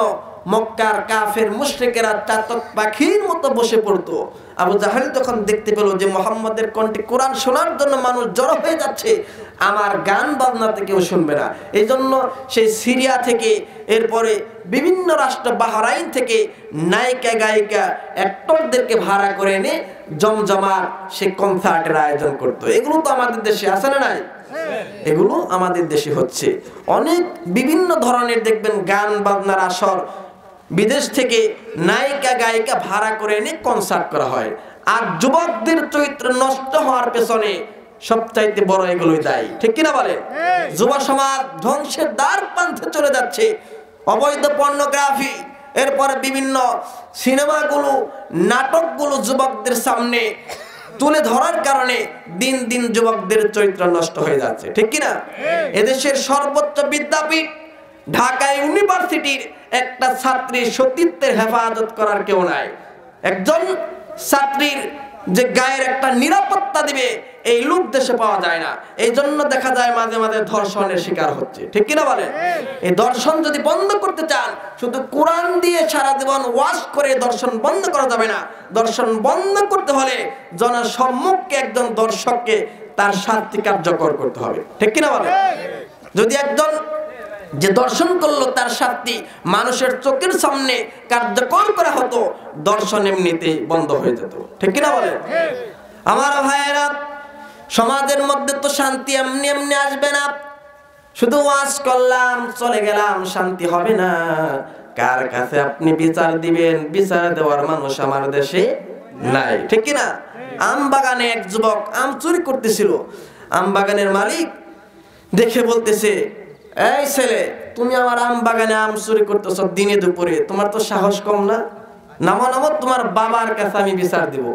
মক্কার কাফের মুশরিকেরা চাতক পাখির মতো বসে পড়তো, আবু জাহেল তখন দেখতে পেল যে মুহাম্মদের কণ্ঠে কোরআন শোনার জন্য মানুষ জড়ো হয়ে যাচ্ছে, আমার গান বাজনাতে কেউ শুনবে না। এই জন্য সেই সিরিয়া থেকে, এরপরে বিভিন্ন রাষ্ট্র বাহরাইন থেকে নায়িকা গায়িকা অ্যাক্টরদেরকে ভাড়া করে এনে জমজমাট সে কনসার্টের আয়োজন করতো। এগুলো তো আমাদের দেশে আছে না নাই? এগুলো আমাদের দেশে হচ্ছে। অনেক বিভিন্ন ধরনের দেখবেন গান বাজনার আসর বিদেশ থেকে নায়িকা গায়িকা ভাড়া করে এনে কনসার্ট করা হয়। আর যুবকদের চরিত্র নষ্ট হওয়ার পেছনে সবচাইতে বড় এগুলোই দায়ী, ঠিক কিনা বলেন? যুব সমাজ ধ্বংসের দ্বার প্রান্তে চলে যাচ্ছে। অবৈধ পর্নোগ্রাফি, এরপরে বিভিন্ন সিনেমাগুলো, নাটকগুলো যুবকদের সামনে তুলে ধরার কারণে দিন দিন যুবকদের চরিত্র নষ্ট হয়ে যাচ্ছে, ঠিক কিনা? এদেশের সর্বোচ্চ বিদ্যাপীঠ ঢাকা ইউনিভার্সিটির একটা ছাত্রীর সতীত্বের হেফাজত করার কেউ নাই। একজন ছাত্রীর যে গায়ের একটা নিরাপত্তা দিবে এই লোক দেশে পাওয়া যায় না। এই জন্য দেখা যায় মাঝে মাঝে ধর্ষণের শিকার হচ্ছে, ঠিক কিনা বলেন? এই দর্শন যদি বন্ধ করতে চান, শুধু কোরআন দিয়ে সারা জীবন ওয়াজ করে দর্শন বন্ধ করা যাবে না। দর্শন বন্ধ করতে হলে জনসম্মুখে একজন দর্শককে তার শাস্তি কার্যকর করতে হবে, ঠিক কিনা বলেন? যদি একজন যে দর্শন করলো তার শাস্তি মানুষের চোখের সামনে কার্যকর করা হতো, দর্শন এমনিতেই বন্ধ হয়ে যেত, ঠিক কিনা বলেন? আমার ভাইয়েরা, সমাজের মধ্যে তো শান্তি এমনি এমনি আসবে না। শুধু ওয়াজ করলাম চলে গেলাম, শান্তি হবে না। কার কাছে আপনি বিচার দিবেন? বিচার দেওয়ার মানুষ আমার দেশে নাই, ঠিক কিনা? আম বাগানে এক যুবক আম চুরি করতেছিল। আম বাগানের মালিক দেখে বলতেছে, এই ছেলে, তুমি আমার আম বাগানে আম চুরি করতেছ দিনে দুপুরে, তোমার তো সাহস কম না? নামো নামো, তোমার বাবার কাছে আমি বিচার দিব।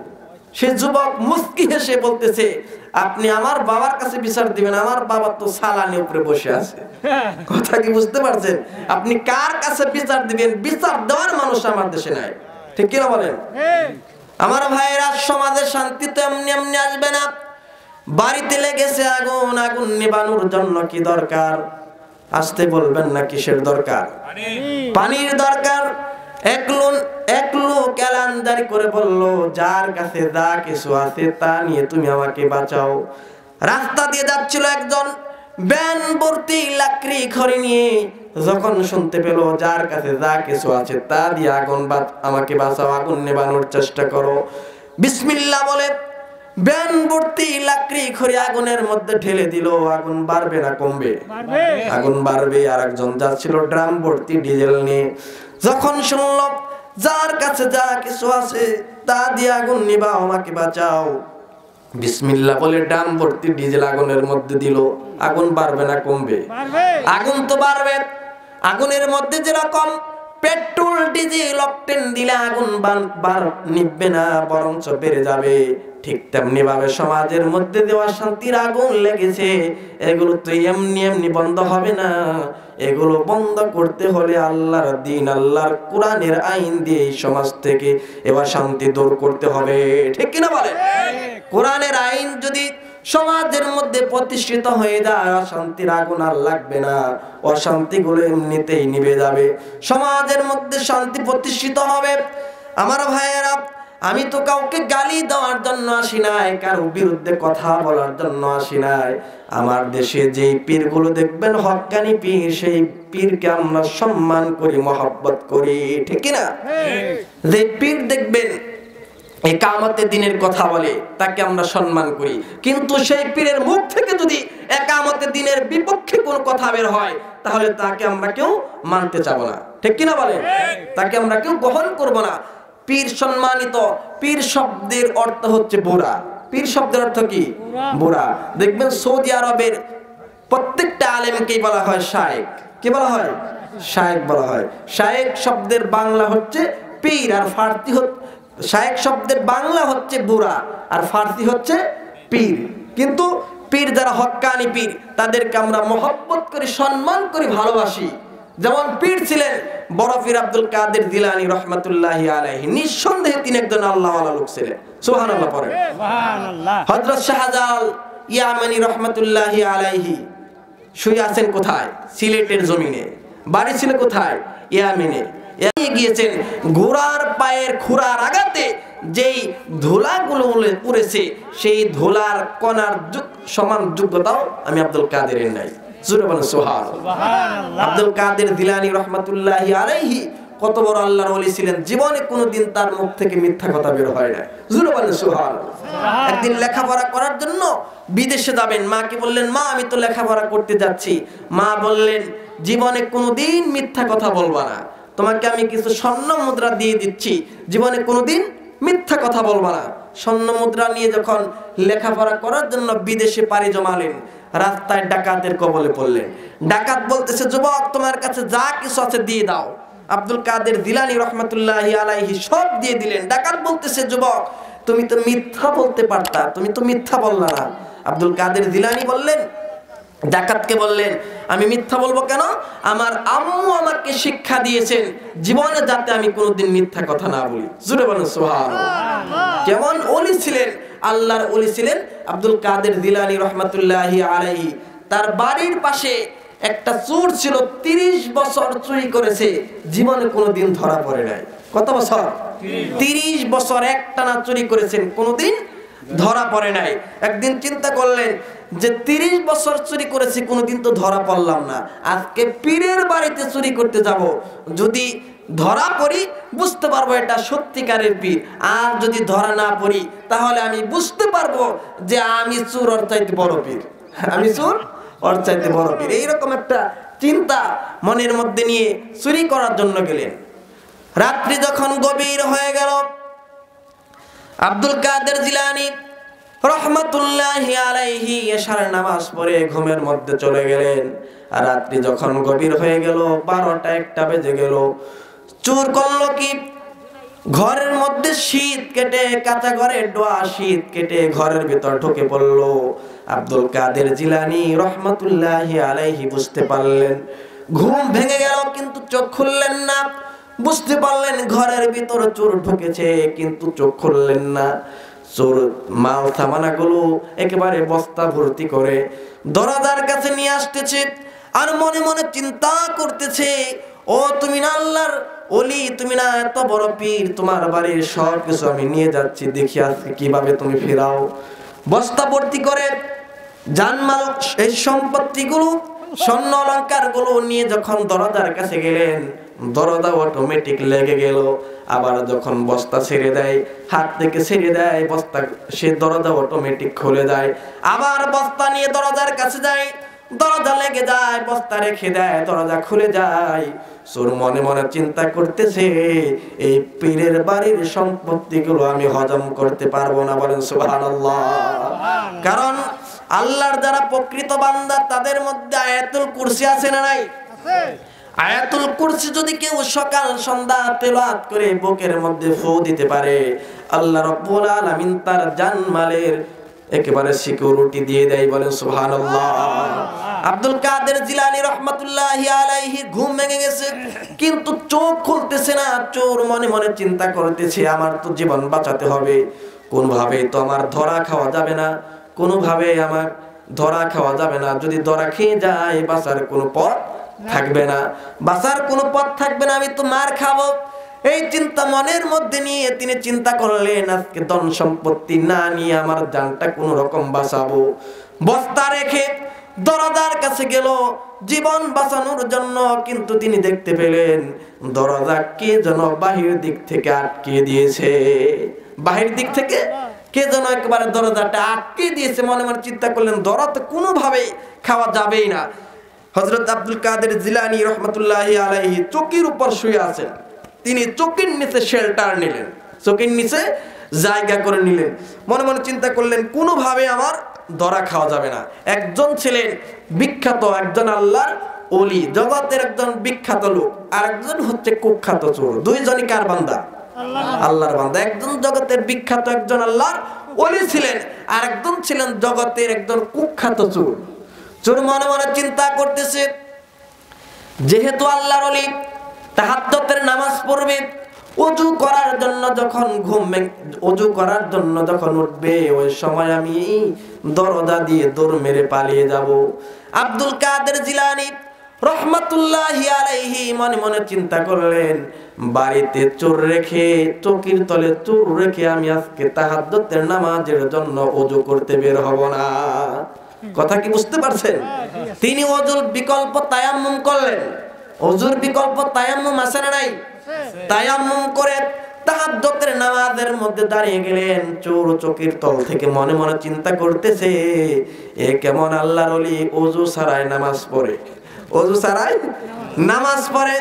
সে যুবক মুস্কি হেসে বলতেছে, আপনি আমার বাবার কাছে বিচার দিবেন? আমার বাবা তো সালানি উপরে বসে আছে। কথা কি বুঝতে পারছেন? আপনি কার কাছে বিচার দিবেন? বিচার দেওয়ার মানুষ আমার দেশে নাই, ঠিক কিনা বলেন? আমার ভাইয়েরা, সমাজে শান্তি তো এমনি এমনি আসবে না। বাড়িতে লেগেছে আগুন, আগুন নিবানোর জন্য কি দরকার? আসতে বলবেন না কিসের দরকার? পানির দরকার। এক লোক এলান জারি করে বলল, যার কাছে যা কিছু আছে তা নিয়ে তুমি আমাকে বাঁচাও। রাস্তা দিয়ে যাচ্ছিল একজন ব্যান ভর্তি লাকড়ি খড়ি নিয়ে, যখন শুনতে পেল যার কাছে যা কিছু আছে তা দিয়ে আমাকে বাঁচাও, আগুন নেবানোর চেষ্টা করো, বিসমিল্লাহ বলে ব্যান ভর্তি লাকড়ি খড়ি আগুনের মধ্যে ঢেলে দিল। আগুন বাড়বে না কমবে? আগুন বাড়বে। আর একজন যাচ্ছিল ড্রাম ভর্তি ডিজেল নিয়ে, যখন শুনল যার কাছে যা কিছু আছে তা দিয়ে আগুন নিবাও, আমাকে বাঁচাও, বিসমিল্লাহ বলে ড্রাম ভর্তি ডিজেল আগুনের মধ্যে দিল। আগুন বাড়বে না কমবে? আগুন তো বাড়বে। আগুনের মধ্যে যেরকম পেট্রোল ডিজেল অকটেন দিলে আগুন নিভবে না, বরঞ্চ বেড়ে যাবে, ঠিক তেমনি ভাবে সমাজের মধ্যে দেওয়া শান্তির আগুন লেগেছে, এগুলো তো এমনি এমনি বন্ধ হবে না। এগুলো বন্ধ করতে হলে আল্লাহর দ্বীন, আল্লাহর কোরআনের আইন দিয়ে এই সমাজ থেকে এবার শান্তি দূর করতে হবে, ঠিক কিনা বলে? কোরআনের আইন যদি সমাজের মধ্যে প্রতিষ্ঠিত হয়ে যায়, অশান্তির আগুন আর লাগবে না, অশান্তিগুলো এমনিতেই নিভে যাবে, সমাজের মধ্যে শান্তি প্রতিষ্ঠিত হবে। আমার ভাইয়েরা, আমি তো কাউকে গালি দেওয়ার জন্য আসি নাই, কারো বিরুদ্ধে কথা বলার জন্য আসি নাই। আমার দেশে যেই পীরগুলো দেখবেন হক্কানি পীর, সেই পীরকে আমরা সম্মান করি, মহব্বত করি, ঠিক না? যে পীর দেখবেন একামতের দিনের কথা বলে, তাকে আমরা সম্মান করি। কিন্তু সেই পীরের মুখ থেকে যদি একামতের দিনের বিপক্ষে কোনো কথা বের হয়, তাহলে তাকে আমরা কেউ মানতে চাবো না, ঠিক কিনা বলেন? তাকে আমরা কেউ গ্রহণ করবো না। পীর সম্মানিত। পীর শব্দের অর্থ হচ্ছে বুড়া। পীর শব্দের অর্থ কি? বুড়া। দেখবেন সৌদি আরবের প্রত্যেকটা আলেমকেই বলা হয় শায়েখ। কি বলা হয়? শায়েখ বলা হয়। শায়েখ শব্দের বাংলা হচ্ছে পীর, আর ফার্সি শায়েখ শব্দের বাংলা হচ্ছে বুড়া, আর ফার্সি হচ্ছে পীর। কিন্তু পীর যারা হক্কানি পীর, তাদেরকে আমরা মহব্বত করি, সম্মান করি, ভালোবাসি। যেমন পীর ছিলেন বড় পীর আব্দুল কাদের জিলানী রাহমাতুল্লাহি আলাইহি নিঃসন্দেহে তিনি একজন আল্লাহওয়ালা লোক ছিলেন। সুবহানাল্লাহ পড়েন। সুবহানাল্লাহ। হযরত শাহজালাল ইয়ামানি রাহমাতুল্লাহি আলাইহি শুয়ে আছেন কোথায়? সিলেটের জমিনে। বাড়ি ছিল কোথায়? ইয়ামেনে। গিয়েছেন ঘোড়ার পায়ের খুরার আঘাতে যেই ধুলাগুলো উড়েছে সেই ধুলার কণার সমান যোগ্যতাও আমি আব্দুল কাদেরের নাই। জোরে বলেন সুবহানাল্লাহ। আব্দুল কাদের জিলানী রাহমাতুল্লাহি আলাইহি কত বড় আল্লাহর ওলি ছিলেন, জীবনে কোনোদিন তার মুখ থেকে মিথ্যা কথা বের হয় না। জোরে বলেন সুবহানাল্লাহ। একদিন লেখাপড়া করার জন্য বিদেশে যাবেন, মাকে বললেন, মা আমি তো লেখাপড়া করতে যাচ্ছি। মা বললেন, জীবনে কোনোদিন মিথ্যা কথা বলবা না, তোমাকে আমি কিছু স্বর্ণ মুদ্রা দিয়ে দিচ্ছি, জীবনে কোনোদিন মিথ্যা কথা বলবা না। স্বর্ণ মুদ্রা নিয়ে যখন লেখাপড়া করার জন্য বিদেশে পাড়ি জমালেন, রাস্তায় ডাকাতের কবলে পড়লেন। ডাকাত বলতেছে, যুবক তোমার কাছে যা কিছু আছে দিয়ে দাও। আব্দুল কাদের জিলানী রাহমাতুল্লাহি আলাইহি সব দিয়ে দিলেন। ডাকাত বলতেছে, যুবক তুমি তো মিথ্যা বলতে পারতা, তুমি তো মিথ্যা বললা না। আব্দুল কাদের জিলানী বললেন, ডাকাতকে বললেন, আমি মিথ্যা বলবো কেন? আমার আম্মু আমাকে শিক্ষা দিয়েছেন জীবনে যাতে আমি কোনোদিন মিথ্যা কথা না বলি। জোরে বলেন সুবহানাল্লাহ। কেমন ওলি ছিলেন, আল্লাহর ওলি ছিলেন আব্দুল কাদের জিলানী রাহমাতুল্লাহি আলাইহি। তার বাড়ির পাশে একটা চোর ছিল, 30 বছর চুরি করেছে, জীবনে কোনোদিন ধরা পড়ে নাই। কত বছর? 30 বছর একটানা চুরি করেছেন, কোনোদিন ধরা পড়ে নাই। একদিন চিন্তা করলেন যে 30 বছর চুরি করেছি, কোনোদিন তো ধরা পড়লাম না, আজকে পীরের বাড়িতে চুরি করতে যাব, যদি ধরা পড়ি বুঝতে পারবো এটা সত্যিকারের পীর, আর যদি ধরা না পড়ি তাহলে আমি বুঝতে পারবো যে আমি চোর ওর চাইতে বড় পীর, আমি চোর ওর চাইতে বড় পীর। এইরকম একটা চিন্তা মনের মধ্যে নিয়ে চুরি করার জন্য গেলেন। রাত্রি যখন গভীর হয়ে গেল, আব্দুল কাদের জিলানী রাহমাতুল্লাহি আলাইহি এশার নামাজ পড়ে ঘুমের মধ্যে চলে গেলেন। আর রাত্রি যখন গভীর হয়ে গেল, 12টা-1টা বেজে গেল, চোর করলো কি, ঘরের মধ্যে শীত কেটে, কাঁচা ঘরে ডোয়া শীত কেটে ঘরের ভিতর ঢুকে পড়লো। আব্দুল কাদের জিলানী রাহমাতুল্লাহি আলাইহি বুঝতে পারলেন, ঘুম ভেঙে গেল কিন্তু চোখ খুললেন না। বুঝতে পারলেন ঘরের ভিতর চোর ঢুকেছে, কিন্তু চোখ খুললেন না। চোর মাল সামানাগুলো একেবারে বস্তা ভর্তি করে দরজার কাছে নিয়ে আসতেছে, আর মনে মনে চিন্তা করতেছে, ও তুমি না আল্লাহর ওলি, তুমি না এত বড় পীর, তোমার বাড়ির সব কিছু আমি নিয়ে যাচ্ছি, দেখি আজকে কিভাবে তুমি ফেরাও। বস্তা ভর্তি করে জানমাল, এই সম্পত্তিগুলো, স্বর্ণ অলংকার গুলো নিয়ে যখন দরজার কাছে গেলেন, দরজা অটোমেটিক লেগে গেল। আবার যখন বস্তা ছেড়ে দেয়, হাত থেকে ছেড়ে দেয় বস্তা, সে দরজা অটোমেটিক খুলে যায়। আবার বস্তা নিয়ে দরজার কাছে যায়, দরজা লেগে যায়, বস্তা রেখে দেয়, দরজা খুলে যায়। চোর মনে মনে চিন্তা করতেছে, এই পীরের বাড়ির সম্পত্তিগুলো আমি হজম করতে পারবো না। বলেন সুবহানাল্লাহ। কারণ আল্লাহর যারা প্রকৃত বান্দা তাদের মধ্যে আয়াতুল কুরসি আছে না নাই? আয়াতুল কুরসি যদি কেউ সকাল সন্ধ্যা তেলাওয়াত করে বুকের মধ্যে ফু দিতে পারে, আল্লাহ রাব্বুল আলামিন তার জানমালের একেবারে সিকিউরিটি দিয়ে দেয়। বলেন সুবহানাল্লাহ। আব্দুল কাদের জিলানী রাহমাতুল্লাহি আলাইহি ঘুম ভেঙে গেছে, কিন্তু চোখ খুলতেছে না। চোর মনে মনে চিন্তা করতেছে, আমার তো জীবন বাঁচাতে হবে, কোনোভাবেই তো আমার ধরা খাওয়া যাবে না, কোনোভাবে আমার ধরা খাওয়া যাবে না। যদি ধরা খেয়ে যায় বাঁচার কোনো পথ থাকবে না, বাঁচার কোনো পথ থাকবে না, আমি তো মার খাবো। এই চিন্তা মনের মধ্যে নিয়ে তিনি চিন্তা করলেন, আজকে ধন সম্পত্তি না নিয়ে আমার জানটা কোন রকম বাঁচাবো। বস্তা রেখে দরজার কাছে গেল জীবন বাঁচানোর জন্য, কিন্তু তিনি দেখতে পেলেন দরজা কে যেন বাহির দিক থেকে আটকে দিয়েছে। বাহির দিক থেকে কে যেন একেবারে দরজাটা আটকে দিয়েছে। মনে মনে চিন্তা করলেন, দরজা তো কোনোভাবে খাওয়া যাবেই না। হযরত আব্দুল কাদের জিলানী রাহমাতুল্লাহি আলাইহি চৌকির উপর শুয়ে আছেন। তিনি চৌকির নিচে শেল্টার নিলেন, চৌকির নিচে জায়গা করে নিলেন। মনে মনে চিন্তা করলেন, কোনোভাবে আমার ধরা খাওয়া যাবে না। একজন ছিলেন বিখ্যাত, একজন আল্লাহর ওলি, জগতের একজন বিখ্যাত লোক, আর একজন হচ্ছে কুখ্যাত চোর। দুইজনই কার বান্দা? আল্লাহর বান্দা। একজন জগতের বিখ্যাত একজন আল্লাহর ওলি ছিলেন, আর একজন ছিলেন জগতের একজন কুখ্যাত চোর। চোর মনে মনে চিন্তা করতেছে, যেহেতু আল্লাহর ওলি, তাহাজ্জুদের নামাজ পড়বে, ওযু করার জন্য যখন উঠবে ওই সময় আমি দরজা দিয়ে দৌড় মেরে পালিয়ে যাব। আব্দুল কাদের জিলানী রহমাতুল্লাহি আলাইহি মনে মনে চিন্তা করলেন, বাড়িতে চোর রেখে, চৌকির তলে চোর রেখে আমি আজকে তাহাজ্জুদের নামাজের জন্য ওযু করতে বের হব না। কথা কি বুঝতে পারছেন? তিনি ওযুর বিকল্প তায়াম্মুম করলেন। ওযুর বিকল্প তায়াম্মুম আছে না নাই? তায়াম্মুম করে তাহাজ্জুদের নামাজের মধ্যে দাঁড়িয়ে গেলেন। চোর চৌকির তল থেকে মনে মনে চিন্তা করতেছে, এ কেমন আল্লাহর ওলি, ওযু ছাড়াই নামাজ পড়ে, ওযু ছাড়াই নামাজ পড়ে।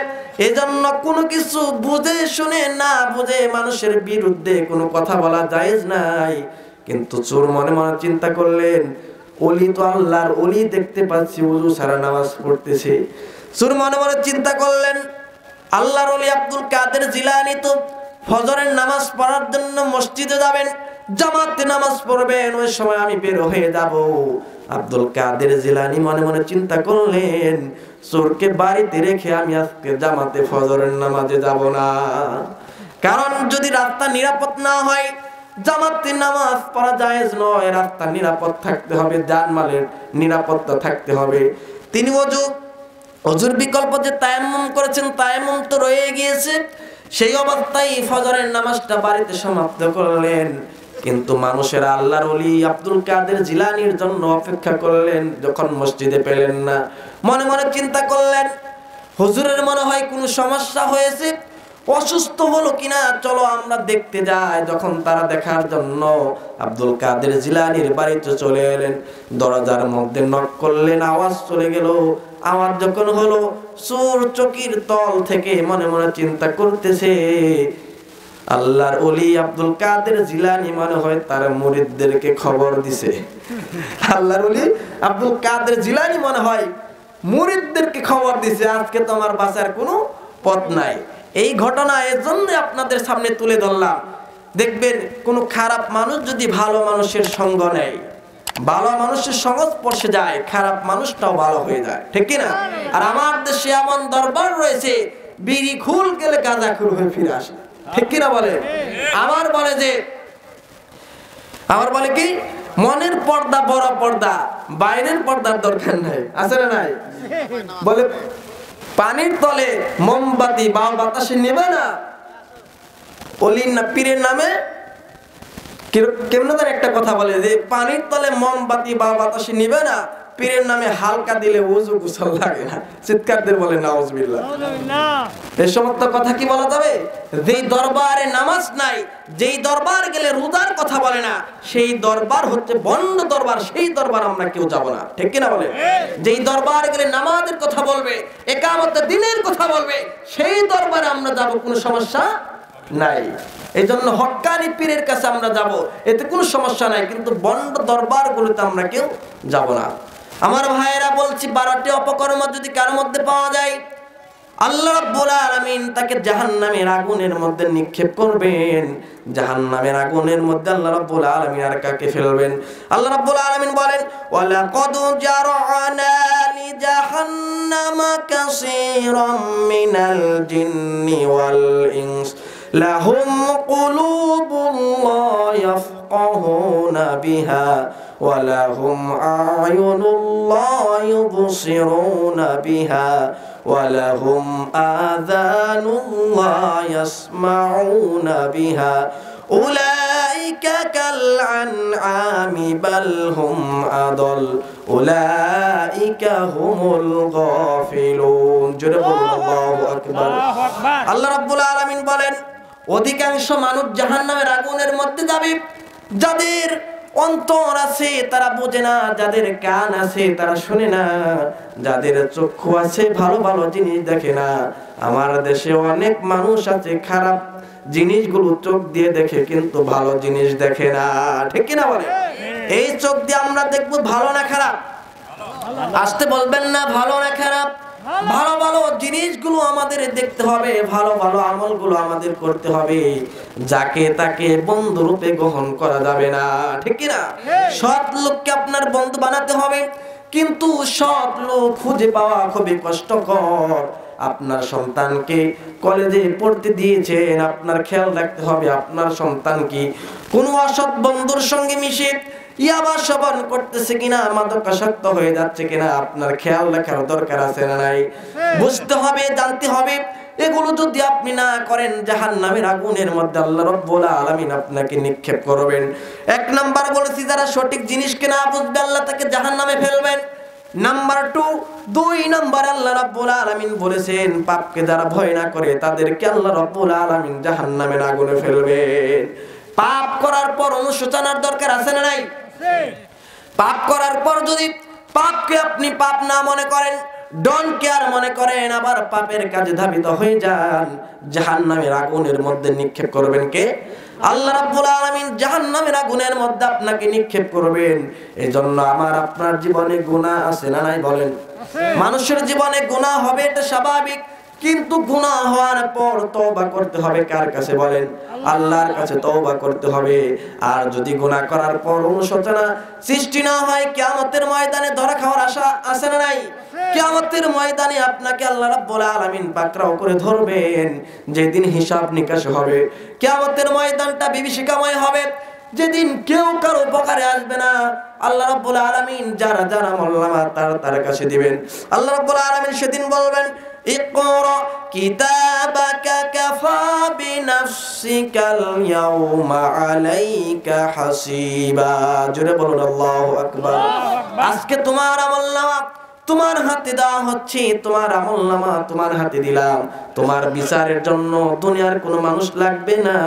এজন্য কোনো কিছু বুঝে শুনে না বুঝে মানুষের বিরুদ্ধে কোনো কথা বলা জায়েজ নাই। কিন্তু চোর মনে মনে চিন্তা করলেন, ওলি তো আল্লাহর ওলি, দেখতে পাচ্ছি ওযু ছাড়া নামাজ পড়তেছে। চোর মনে মনে চিন্তা করলেন, আল্লাহর ওলি আব্দুল কাদের জিলানী তো ফজরের নামাজ পড়ার জন্য মসজিদে যাবেন, জামাতে নামাজ পড়বেন, ওই সময় আমি বের হয়ে যাব। আব্দুল কাদের জিলানী মনে মনে চিন্তা করলেন, চোরকে বাড়িতে রেখে আমি আজকে জামাতে ফজরের নামাজে যাব না। কারণ যদি রাস্তা নিরাপদ না হয় জামাতে নামাজ পড়া জায়েজ নয়। রাস্তা নিরাপদ থাকতে হবে, জানমালের নিরাপত্তা থাকতে হবে। তিনি ওযুর বিকল্প যে তায়াম্মুম করেছেন, তায়াম্মুম তো রয়ে গিয়েছে। সেই অবস্থায় ফজরের নামাজটা বাড়িতে সমাপ্ত করলেন। কিন্তু মানুষের আল্লাহর ওলি আব্দুল কাদের জিলানীর জন্য অপেক্ষা করলেন। যখন মসজিদে পেলেন না, মনে মনে চিন্তা করলেন, হুজুরের মনে হয় কোনো সমস্যা হয়েছে, অসুস্থ হলো কিনা, চলো আমরা দেখতে যাই। যখন তারা দেখার জন্য আব্দুল কাদের জিলানীর বাড়িতে চলে এলেন, দরজার মধ্যে নক করলেন, আওয়াজ চলে গেল। আওয়াজ যখন হলো, চোর চৌকির তল থেকে মনে মনে চিন্তা করতেছে, আল্লাহর ওলি আব্দুল কাদের জিলানী মনে হয় তার মুরিদদেরকে খবর দিছে। আল্লাহর ওলি আব্দুল কাদের জিলানী মনে হয় মুরিদদেরকে খবর দিছে, আজকে তোমার বাঁচার কোনো পথ নাই। এই ঘটনা এজন্য আপনাদের সামনে তুলে ধরলাম। দেখবেন কোন খারাপ মানুষ যদি ভালো মানুষের সঙ্গ নেয়, ভালো মানুষের সংস্পর্শে যায়, খারাপ মানুষটাও ভালো হয়ে যায়, ঠিক কি না? আর আমার দেশে এমন দরবার রয়েছে, বিড়ি খুল গেলে গাঁজা খুল হয়ে ফিরে আসে, ঠিক কি না? বলে আমার বলে কি, মনের পর্দা বড় পর্দা, বাইরের পর্দার দরকার নাই, আছে না নাই? বলে পানির তলে মোমবাতি বা বাতাসে নেবে না, অলির না পীরের নামে কেমন একটা কথা বলে যে পানির তলে মোমবাতি বা বাতাসে নিবে না, পীরের নামে হালকা দিলে ওযু গোসল লাগে না। চিৎকার দিয়ে বলে নাউজুবিল্লাহ। এই সমস্ত কথা কি বলা যাবে? যেই দরবারে নামাজ নাই, যেই দরবার গেলে রোজার কথা বলে না, সেই দরবার হচ্ছে বন্ধ দরবার, সেই দরবার আমরা কেউ যাব না, ঠিক কি না? বলে যেই দরবার গেলে নামাজের কথা বলবে, ইকামতের দিনের কথা বলবে, সেই দরবারে আমরা যাব, কোনো সমস্যা নাই। এই জন্য হক্কানি পীরের কাছে আমরা যাব, এতে কোনো সমস্যা নাই। কিন্তু বন্ধ দরবারগুলোতে আমরা কেউ যাব না। আমার ভাইয়েরা বলছি, 12টি অপকর্ম যদি কার মধ্যে পাওয়া যায়, আল্লাহ রাব্বুল আলামিন তাকে জাহান্নামের আগুনের মধ্যে নিক্ষেপ করবেন। জাহান্নামের আগুনের মধ্যে আল্লাহ রাব্বুল আলামিন আর কাকে ফেলবেন? আল্লাহ রাব্বুল আলামিন বলেন, ওয়ালা কদ জারআনা লি জাহান্নামা কাসীরাম মিনাল জিন্নি ওয়াল ইনস লাহুম কুলুবুন লা ইয়াফকাহুনা বিহা ওয়া লাহুম আ'য়ুনুন লা ইউবসিরুনা বিহা ওয়া লাহুম আযানুন লা ইয়াসমাউনা বিহা উলাইকা কাল আনআমি বাল হুম আদল উলাইকা হুমুল গাফিলুন। জোরে বলুন আল্লাহু আকবার। আল্লাহ রাব্বুল আলামিন বলেন, অধিকাংশ মানুষ জাহান্নামের আগুনের মধ্যে যাবে, যাদের অন্তর আছে তারা বোঝে না, যাদের কান আছে তারা শুনে না, যাদের চক্ষু আছে ভালো ভালো জিনিস দেখে না। আমার দেশে অনেক মানুষ আছে খারাপ জিনিসগুলো চোখ দিয়ে দেখে, কিন্তু ভালো জিনিস দেখে না, ঠিক কি না? বলে এই চোখ দিয়ে আমরা দেখবো ভালো না খারাপ? আসতে বলবেন না ভালো না খারাপ? ভালো ভালো জিনিসগুলো আমাদের দেখতে হবে, ভালো ভালো আমলগুলো আমাদের করতে হবে। যাকে তাকে বন্ধু রূপে গ্রহণ করা যাবে না, ঠিক কি না? সৎ লোককে আপনার বন্ধু বানাতে হবে, কিন্তু সৎ লোক খুঁজে পাওয়া খুবই কষ্টকর। আপনার সন্তানকে কলেজে পড়তে দিয়েছেন, আপনার খেয়াল রাখতে হবে আপনার সন্তান কি কোনো অসৎ বন্ধুর সঙ্গে মিশে ইয়াবা সেবন করতেছে কিনা, মাদকাসক্ত হয়ে যাচ্ছে কিনা, আপনার খেয়াল রাখার দরকার আছে না নাই? বুঝতে হবে, জানতে হবে। এগুলো যদি আপনি না করেন, জাহান্নামের আগুনের মধ্যে আল্লাহ রাব্বুল আলামিন আপনাকে নিক্ষেপ করবেন। এক নাম্বার বলেছি, যারা সঠিক জিনিসকে না বুঝবে আল্লাহ তাকে জাহান্নামে ফেলবেন। নাম্বার 2 নাম্বার আল্লাহ রাব্বুল আলামিন বলেছেন, পাপকে যারা ভয় না করে তাদেরকে আল্লাহ রাব্বুল আলামিন জাহান্নামের আগুনে ফেলবেন। পাপ করার পর অনুশোচনার দরকার আছে না নাই? পাপ করার পর যদি পাপকে আপনি পাপ না মনে করেন, ডোন্ট কেয়ার মনে করেন, আবার পাপের কাজে ধাবিত হয়ে যান, জাহান্নামের আগুনের মধ্যে নিক্ষেপ করবেন কে? আল্লাহ রাব্বুল আলামিন জাহান্নামের আগুনের মধ্যে আপনাকে নিক্ষেপ করবেন। এজন্য আমার আপনার জীবনে গুনাহ আছে না নাই বলেন? মানুষের জীবনে গুনাহ হবে, এটা স্বাভাবিক, কিন্তু গুনাহ হওয়ার পর তওবা করতে হবে কার কাছে বলেন? আল্লাহর কাছে তওবা করতে হবে। আর যদি গুনাহ করার পর অনুশোচনা সৃষ্টি না হয়, কিয়ামতের ময়দানে ধরা খাওয়ার আশা আছে না নাই? কিয়ামতের ময়দানে আপনাকে আল্লাহ রাব্বুল আলামিন পাকড়াও করে ধরবেন, যেদিন হিসাব নিকাশ হবে। কিয়ামতের ময়দানটা বিভীষিকাময় হবে, যেদিন কেউ কারো উপকারে আসবে না। আল্লাহ রাব্বুল আলামিন যারা যারা আমলনামা তার কাছে দিবেন, আল্লাহ রাব্বুল আলামিন সেদিন বলবেন, ইকরা কিতাবাকা কাফা বিনাফসিকাল ইয়াউমা আলাইকা হাসিবা। জোরে বলুন আল্লাহু আকবার। আজকে তোমার আমলনামা তোমার হাতে দেওয়া হচ্ছে, তোমার আমলনামা তোমার হাতে দিলাম। তোমার বিচারের জন্য দুনিয়ার কোনো মানুষ লাগবে না,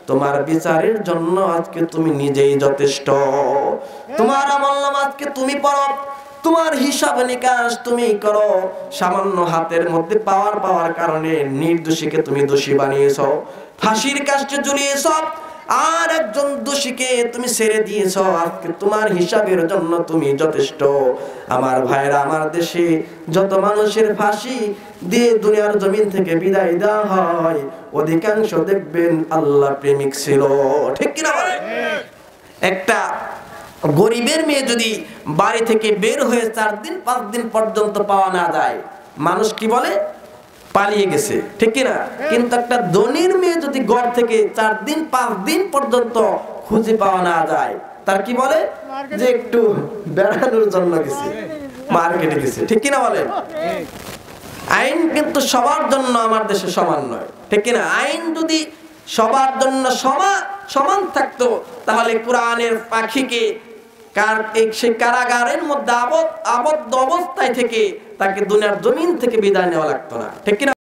তোমার বিচারের জন্য আজকে তুমি নিজেই যথেষ্ট। তোমার আমলনামা আজকে তুমি পড়ো, তোমার হিসাব নিকাশ তুমি করো। সামান্য হাতের মধ্যে পাওয়ার কারণে নির্দোষীকে তুমি দোষী বানিয়েছো, ফাঁসির কাস্টে ঝুলিয়েছো, আর একজন দোষীকে তুমি ছেড়ে দিয়েছো। আজকে তোমার হিসাবের জন্য তুমি যথেষ্ট। আমার ভাইরা, আমার দেশে যত মানুষের ফাঁসি দিয়ে দুনিয়ার জমিন থেকে বিদায় দেওয়া হয়, অধিকাংশ দেখবেন আল্লাহ প্রেমিক ছিল, ঠিক কিনা বলেন? একটা গরিবের মেয়ে যদি বাড়ি থেকে বের হয়ে 4 দিন 5 দিন পর্যন্ত পাওয়া না যায়, মানুষ কি বলে? পালিয়ে গেছে, ঠিক কিনা? কিন্তু একটা ধনীর মেয়ে যদি ঘর থেকে 4 দিন 5 দিন পর্যন্ত খুঁজে পাওয়া না যায়, তার কি বলে? যে একটু বেড়ানোর জন্য গেছে, মার্কেটে গেছে, ঠিক কিনা বলেন? আইন কিন্তু সবার জন্য আমার দেশে সমান নয়, ঠিক কিনা? আইন যদি সবার জন্য সমান থাকতো, তাহলে কোরআনের পাখিকে সেই কারাগারের মধ্যে আবদ্ধ অবস্থায় থেকে তাকে দুনিয়ার জমিন থেকে বিদায় নেওয়া লাগতো না, ঠিক কিনা?